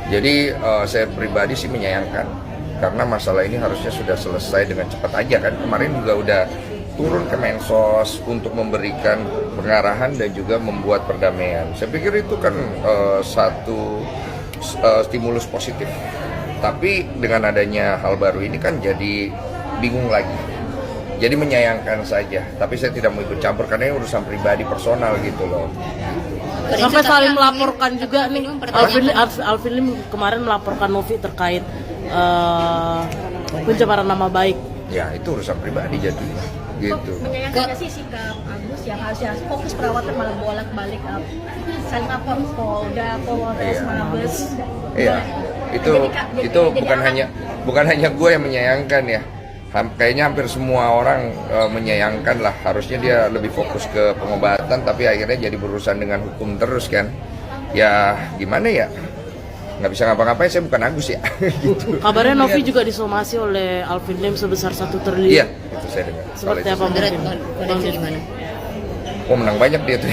Jadi saya pribadi sih menyayangkan karena masalah ini harusnya sudah selesai dengan cepat aja kan. Kemarin juga udah turun ke Mensos untuk memberikan pengarahan dan juga membuat perdamaian. Saya pikir itu kan satu stimulus positif. Tapi dengan adanya hal baru ini kan jadi bingung lagi. Jadi menyayangkan saja. Tapi saya tidak mau ikut campur karena ini urusan pribadi personal gitu loh. Sampai saling melaporkan juga nih. Alvin Lim kemarin melaporkan Novi terkait pencemaran nama baik. Ya itu urusan pribadi jadi gitu. Menyayangkan sih sikap Agus yang harusnya fokus perawatan malah bolak-balik saling lapor Polda, Polres, Mabes. Iya. Itu bukan hanya gue yang menyayangkan ya. Kayaknya hampir semua orang menyayangkan lah, harusnya dia lebih fokus ke pengobatan tapi akhirnya jadi berurusan dengan hukum terus kan. Ya gimana ya, nggak bisa ngapa-ngapain, saya bukan Agus ya. Gitu. Kabarnya Novi juga disomasi oleh Alvin Lim sebesar 1 triliun. Iya, itu saya dengar. Seperti apa mungkin? Gimana? Oh menang banyak dia tuh.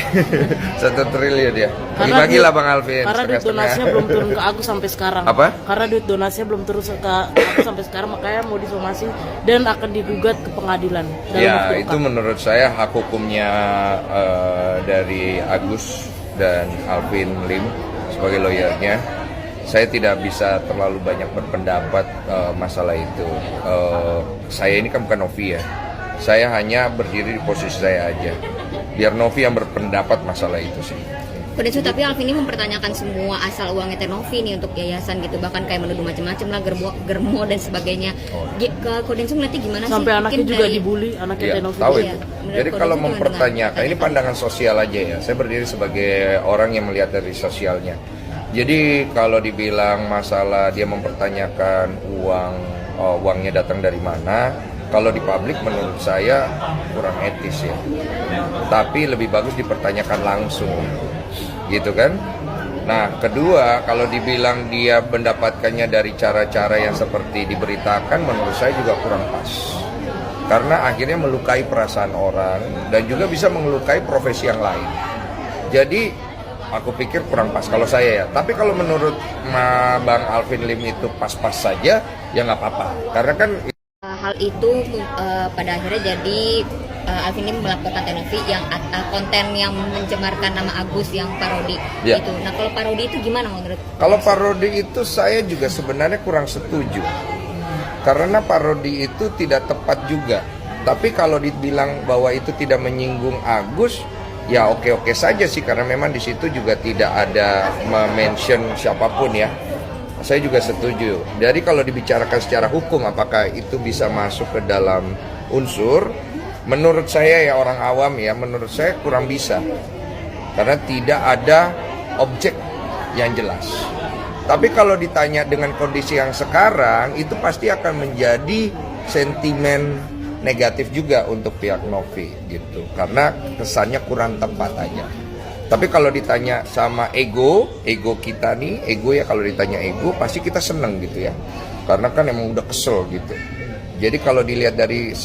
1 triliun dia. Bagi-bagi lah Bang Alvin. Karena duit donasinya belum turun ke Agus sampai sekarang. Apa? Karena duit donasinya belum turun ke Agus sampai sekarang, makanya mau disomasi dan akan digugat ke pengadilan. Ya itu menurut saya hak hukumnya dari Agus dan Alvin Lim sebagai lawyernya. Saya tidak bisa terlalu banyak berpendapat masalah itu. Saya ini kan bukan Novi ya. Saya hanya berdiri di posisi saya aja. Biar Novi yang berpendapat masalah itu sih. Kodensu, tapi Alvin ini mempertanyakan semua asal uangnya Teh Novi nih untuk yayasan gitu, bahkan kayak menuduh macam-macam lah, germo dan sebagainya. Ke Kodensu nanti gimana sih? Sampai anaknya juga dibully, anaknya Teh Novi. Tahu itu. Jadi kalau mempertanyakan, ini pandangan sosial aja ya. Saya berdiri sebagai orang yang melihat dari sosialnya. Jadi kalau dibilang masalah dia mempertanyakan uangnya datang dari mana, kalau di publik menurut saya kurang etis ya. Tapi lebih bagus dipertanyakan langsung, gitu kan? Nah, kedua, kalau dibilang dia mendapatkannya dari cara-cara yang seperti diberitakan, menurut saya juga kurang pas. Karena akhirnya melukai perasaan orang dan juga bisa melukai profesi yang lain. Jadi, aku pikir kurang pas kalau saya ya. Tapi kalau menurut Bang Alvin Lim itu pas-pas saja, ya nggak apa-apa. Karena kan hal itu pada akhirnya jadi Alvin Lim melaporkan Teh Novi yang konten yang mencemarkan nama Agus yang parodi itu. Nah kalau parodi itu gimana menurut? Kalau parodi itu saya juga sebenarnya kurang setuju. Karena parodi itu tidak tepat juga. Tapi kalau dibilang bahwa itu tidak menyinggung Agus, ya oke-oke saja sih, karena memang di situ juga tidak ada mention siapapun ya. Saya juga setuju. Jadi kalau dibicarakan secara hukum apakah itu bisa masuk ke dalam unsur, menurut saya ya orang awam ya, menurut saya kurang bisa. Karena tidak ada objek yang jelas. Tapi kalau ditanya dengan kondisi yang sekarang, itu pasti akan menjadi sentimen negatif juga untuk pihak Novi gitu. Karena kesannya kurang tepat aja. Tapi kalau ditanya sama ego kita nih, ego ya, kalau ditanya ego pasti kita seneng gitu ya. Karena kan emang udah kesel gitu. Jadi kalau dilihat dari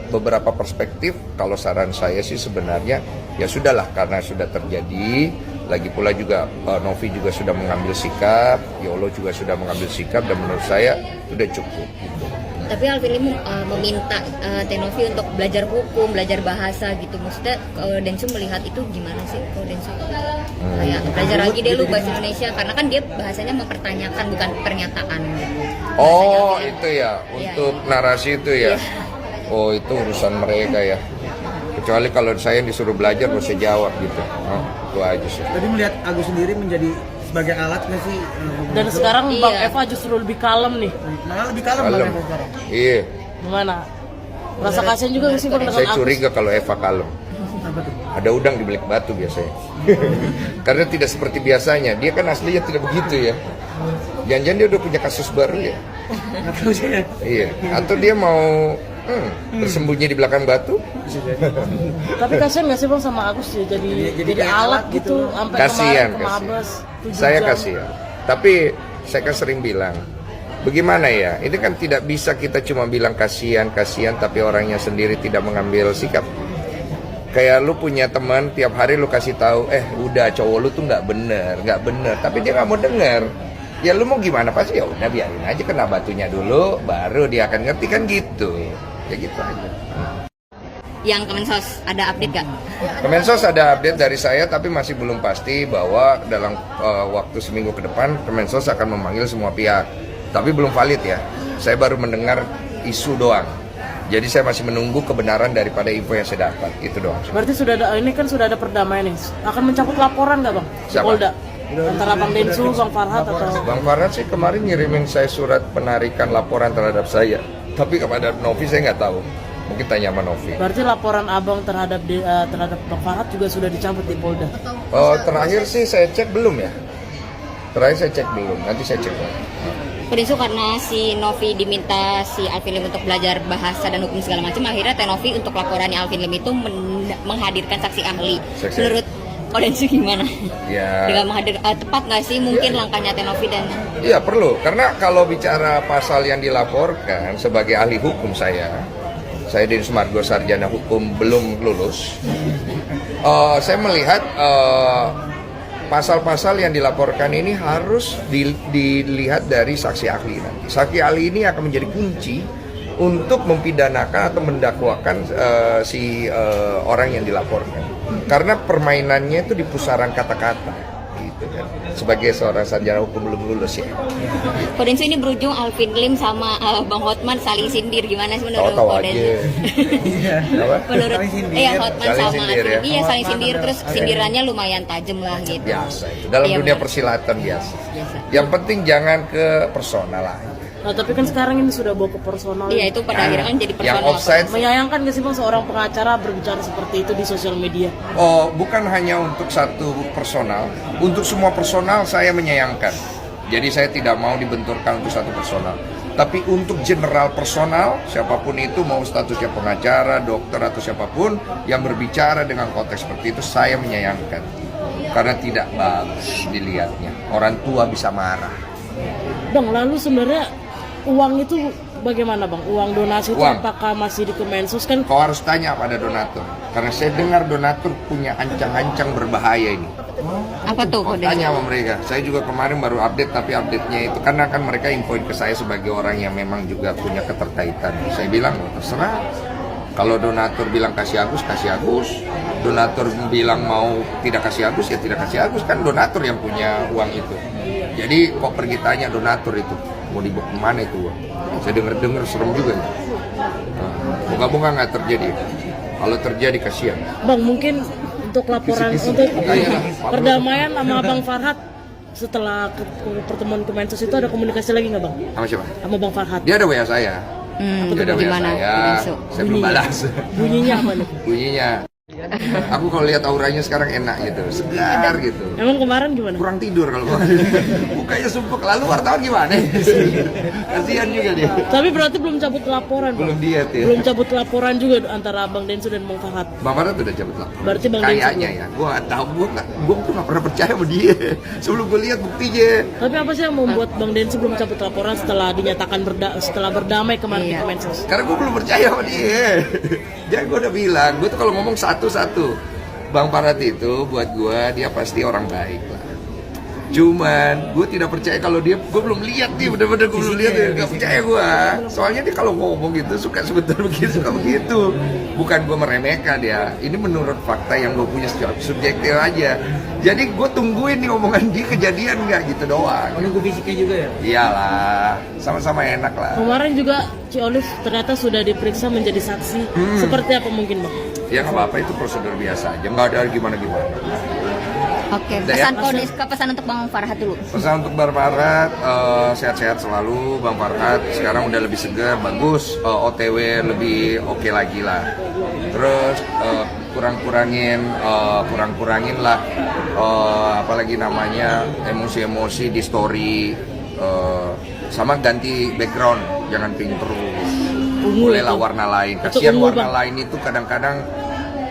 beberapa perspektif, kalau saran saya sih sebenarnya ya sudahlah, karena sudah terjadi. Lagi pula juga Novi juga sudah mengambil sikap, Yolo juga sudah mengambil sikap, dan menurut saya sudah cukup gitu. Tapi Alvin Lim meminta Teh Novi untuk belajar hukum, belajar bahasa gitu. Maksudnya Densu melihat itu gimana sih? Densu kayak belajar lagi deh lu bahasa Indonesia, karena kan dia bahasanya mempertanyakan bukan pernyataan gitu. Oh itu ya, untuk narasi itu ya. Oh itu urusan mereka ya. Kecuali kalau saya disuruh belajar bisa jawab gitu. Itu aja sih. Tadi melihat Agus sendiri menjadi sebagai alat nggak sih? Dan sekarang Bang Eva justru lebih kalem nih. Malah lebih kalem Bang Eva sekarang. Iya. Gimana? Rasa kasihan juga sih Bang dengan Saya Agus. curiga kalau Eva kalem. Ada udang di bilik batu biasanya. Karena tidak seperti biasanya. Dia kan aslinya tidak begitu ya. Jangan-jangan dia udah punya kasus baru ya. Iya. Atau dia mau bersembunyi di belakang batu. Tapi kasihan nggak sih Bang sama Agus ya, jadi alat gitu sampai Kasihan, kemarin ke Mabes 7 saya jam. kasihan. Tapi saya kan sering bilang, bagaimana ya? Ini kan tidak bisa kita cuma bilang kasihan tapi orangnya sendiri tidak mengambil sikap. Kayak lu punya teman, tiap hari lu kasih tahu, udah cowok lu tuh nggak bener, tapi dia nggak mau dengar. Ya lu mau gimana pasti ya udah biarin aja kena batunya dulu, baru dia akan ngerti kan gitu. Ya gitu aja. Yang Kemensos ada update gak? Kemensos ada update dari saya tapi masih belum pasti bahwa dalam waktu seminggu ke depan Kemensos akan memanggil semua pihak. Tapi belum valid ya. Saya baru mendengar isu doang. Jadi saya masih menunggu kebenaran daripada info yang saya dapat. Itu doang. Berarti sudah ada, ini kan sudah ada perdamaian nih. Akan mencabut laporan nggak bang? Siapa? Polda. Antara Bang Densu, Bang Farhat atau Bang Farhat sih kemarin ngirimin saya surat penarikan laporan terhadap saya. Tapi kepada Novi saya nggak tahu. Mungkin tanya sama Novi. berarti laporan abang terhadap terhadap Bang Farhat juga sudah dicabut di Polda. Terakhir sih saya cek belum ya. Terakhir saya cek belum. Nanti saya cek. Kodensu karena si Novi diminta si Alvin Lim untuk belajar bahasa dan hukum segala macam, akhirnya Tenovi untuk laporannya Alvin Lim itu menghadirkan saksi ahli. Saksi. Menurut Kodensu gimana? Ya. Dengan tepat nggak sih mungkin langkahnya Tenovi dan Iya perlu, karena kalau bicara pasal yang dilaporkan sebagai ahli hukum saya Denny Sumargo sarjana hukum belum lulus. Saya melihat pasal-pasal yang dilaporkan ini harus dilihat dari saksi ahli nanti. Saksi ahli ini akan menjadi kunci untuk mempidanakan atau mendakwakan si orang yang dilaporkan. Karena permainannya itu di pusaran kata-kata, gitu kan. Sebagai seorang sarjana hukum belum lulus ya. Kodensu ini berujung Alvin Lim sama Bang Hotman saling sindir, gimana sih menurut Tahu-tahu aja. Kodensu? Apa? Menurut Saling sindir. Hotman Saling sama sindir, Alvin, ya? iya saling sindir, terus sindirannya lumayan tajam lah gitu. Biasa itu. Dalam Iya, dunia benar. persilatan biasa. Biasa. Yang penting jangan ke personal lah. Nah, tapi kan sekarang ini sudah bawa ke personal. Iya itu pada akhirnya kan jadi Yang personal. offside Menyayangkan nggak sih bang seorang pengacara berbicara seperti itu di sosial media? bukan hanya untuk satu personal, untuk semua personal saya menyayangkan. Jadi saya tidak mau dibenturkan untuk satu personal. Tapi untuk general personal, siapapun itu mau statusnya pengacara, dokter atau siapapun yang berbicara dengan konteks seperti itu, saya menyayangkan. Karena tidak bagus dilihatnya. Orang tua bisa marah. Bang, lalu sebenarnya uang itu bagaimana bang? Uang donasi itu Uang. apakah masih di Kemensos kan? Kau harus tanya pada donatur. Karena saya dengar donatur punya ancang-ancang berbahaya ini. Apa tuh Kodensu? Tanya sama mereka. Saya juga kemarin baru update, tapi update-nya itu karena kan mereka infoin ke saya sebagai orang yang memang juga punya keterkaitan. Saya bilang, terserah. Kalau donatur bilang kasih Agus, kasih Agus. Donatur bilang mau tidak kasih Agus, ya tidak kasih Agus. Kan donatur yang punya uang itu. Jadi kok pergi tanya donatur itu, mau dibawa kemana itu uang? Saya dengar serem juga. Moga-moga nggak terjadi. Kalau terjadi kasihan. Bang, mungkin untuk laporan Kisi-kisi. untuk Ayolah, perdamaian sama Bang Farhat setelah pertemuan Kemensos itu ada komunikasi lagi nggak bang? Sama siapa? Sama Bang Farhat? Dia ada WA saya. Dia ada WA gimana saya. Kodensu? Saya belum balas. Bunyinya apa nih? Bunyinya. Aku kalau lihat auranya sekarang enak gitu, segar gitu. Emang kemarin gimana? Kurang tidur kalau mukanya sumpek. Lalu wartawan gimana? Kasihan juga dia. Tapi berarti belum cabut laporan bang? Belum diet ya. Belum cabut laporan juga antara Bang Densu dan Bang Farhat? Bang Farhat udah cabut lah. Berarti Bang Densu Kayaknya ya. Gua nggak tahu. Gua tuh nggak pernah percaya sama dia. Sebelum gua lihat buktinya. Tapi apa sih yang membuat Bang Densu belum cabut laporan setelah dinyatakan setelah berdamai kemarin di Iya. Kemensos? Karena gue belum percaya sama dia. Jadi gue udah bilang, gue tuh kalau ngomong satu-satu, Bang Farhat itu buat gue dia pasti orang baik lah. Cuman gue tidak percaya kalau dia, gue belum lihat dia, bener-bener gue belum lihat dia, gak percaya gue. Soalnya dia kalau ngomong gitu suka sebentar begitu, suka begitu. Bukan gue meremehkan dia, ini menurut fakta yang gue punya secara subjektif aja. Jadi gue tungguin nih omongan dia kejadian nggak gitu doang. Menunggu fisiknya juga ya? Iyalah, sama-sama enak lah. Kemarin juga Ci Olive ternyata sudah diperiksa menjadi saksi. Seperti apa mungkin bang? Ya nggak apa-apa, itu prosedur biasa aja, nggak ada gimana-gimana. Oke, Udah ya? pesan untuk Bang Farhat dulu. Pesan untuk Bang Farhat, sehat-sehat selalu. Bang Farhat sekarang udah lebih segar, bagus, OTW lebih oke lagi lah. Terus kurang-kurangin lah, apalagi namanya emosi-emosi di story, sama ganti background, jangan pink terus. Bolehlah warna lain. Kasihan ungu, warna Bang. lain itu kadang-kadang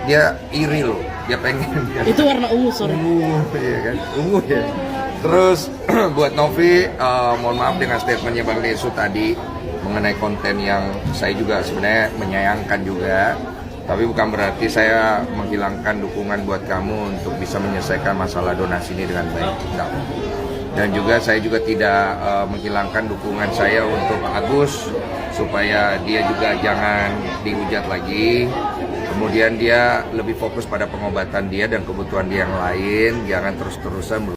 dia iri loh, dia pengen. Itu warna ungu, sorry. Ungu, ya kan? Ungu ya. Terus buat Novi, mohon maaf dengan statementnya Bang Densu tadi mengenai konten yang saya juga sebenarnya menyayangkan juga. Tapi bukan berarti saya menghilangkan dukungan buat kamu untuk bisa menyelesaikan masalah donasi ini dengan baik. Enggak. Dan juga saya juga tidak menghilangkan dukungan saya untuk Agus supaya dia juga jangan dihujat lagi. Kemudian dia lebih fokus pada pengobatan dia dan kebutuhan dia yang lain, jangan terus-terusan